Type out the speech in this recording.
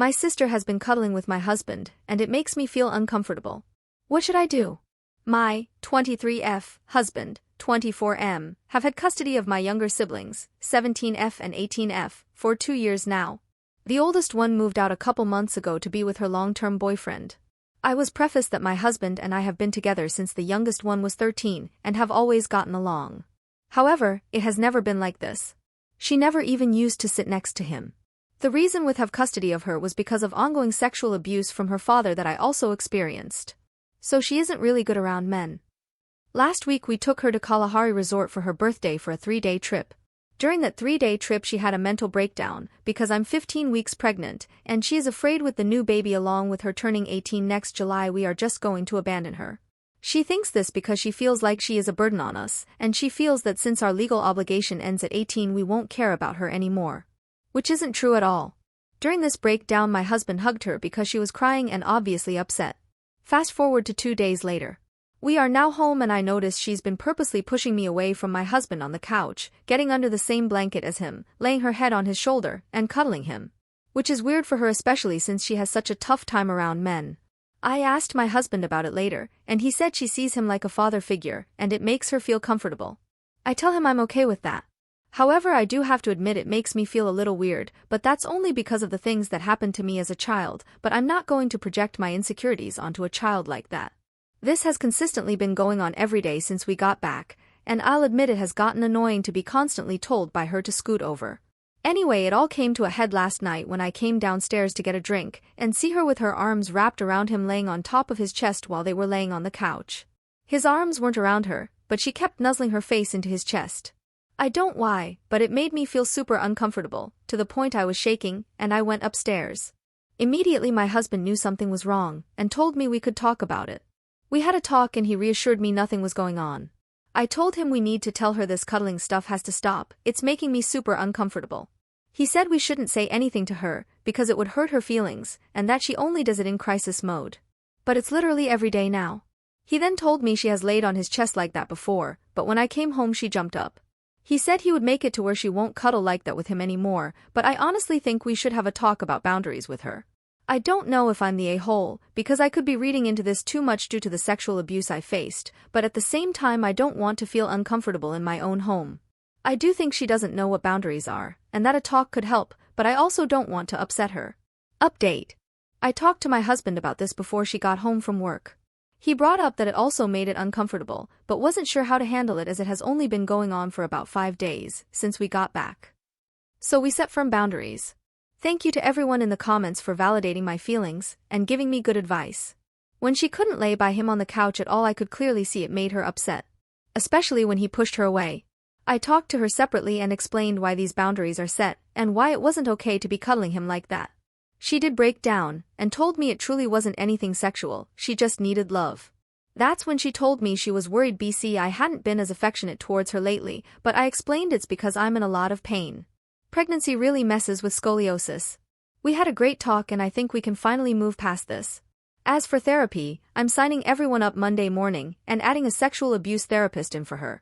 My sister has been cuddling with my husband, and it makes me feel uncomfortable. What should I do? My 23F husband, 24M, have had custody of my younger siblings, 17F and 18F, for 2 years now. The oldest one moved out a couple months ago to be with her long-term boyfriend. I was prefaced that my husband and I have been together since the youngest one was 13 and have always gotten along. However, it has never been like this. She never even used to sit next to him. The reason with have custody of her was because of ongoing sexual abuse from her father that I also experienced. So she isn't really good around men. Last week we took her to Kalahari Resort for her birthday for a 3-day trip. During that 3-day trip she had a mental breakdown because I'm 15 weeks pregnant and she is afraid with the new baby along with her turning 18 next July we are just going to abandon her. She thinks this because she feels like she is a burden on us and she feels that since our legal obligation ends at 18 we won't care about her anymore. Which isn't true at all. During this breakdown my husband hugged her because she was crying and obviously upset. Fast forward to 2 days later. We are now home and I notice she's been purposely pushing me away from my husband on the couch, getting under the same blanket as him, laying her head on his shoulder, and cuddling him. Which is weird for her especially since she has such a tough time around men. I asked my husband about it later, and he said she sees him like a father figure, and it makes her feel comfortable. I tell him I'm okay with that. However, I do have to admit it makes me feel a little weird, but that's only because of the things that happened to me as a child, but I'm not going to project my insecurities onto a child like that. This has consistently been going on every day since we got back, and I'll admit it has gotten annoying to be constantly told by her to scoot over. Anyway, it all came to a head last night when I came downstairs to get a drink, and see her with her arms wrapped around him laying on top of his chest while they were laying on the couch. His arms weren't around her, but she kept nuzzling her face into his chest. I don't know why, but it made me feel super uncomfortable, to the point I was shaking, and I went upstairs. Immediately my husband knew something was wrong, and told me we could talk about it. We had a talk and he reassured me nothing was going on. I told him we need to tell her this cuddling stuff has to stop, it's making me super uncomfortable. He said we shouldn't say anything to her, because it would hurt her feelings, and that she only does it in crisis mode. But it's literally every day now. He then told me she has laid on his chest like that before, but when I came home she jumped up. He said he would make it to where she won't cuddle like that with him anymore, but I honestly think we should have a talk about boundaries with her. I don't know if I'm the a-hole, because I could be reading into this too much due to the sexual abuse I faced, but at the same time I don't want to feel uncomfortable in my own home. I do think she doesn't know what boundaries are, and that a talk could help, but I also don't want to upset her. Update. I talked to my husband about this before she got home from work. He brought up that it also made it uncomfortable, but wasn't sure how to handle it as it has only been going on for about 5 days, since we got back. So we set firm boundaries. Thank you to everyone in the comments for validating my feelings, and giving me good advice. When she couldn't lay by him on the couch at all I could clearly see it made her upset. Especially when he pushed her away. I talked to her separately and explained why these boundaries are set, and why it wasn't okay to be cuddling him like that. She did break down, and told me it truly wasn't anything sexual, she just needed love. That's when she told me she was worried I hadn't been as affectionate towards her lately, but I explained it's because I'm in a lot of pain. Pregnancy really messes with scoliosis. We had a great talk and I think we can finally move past this. As for therapy, I'm signing everyone up Monday morning and adding a sexual abuse therapist in for her.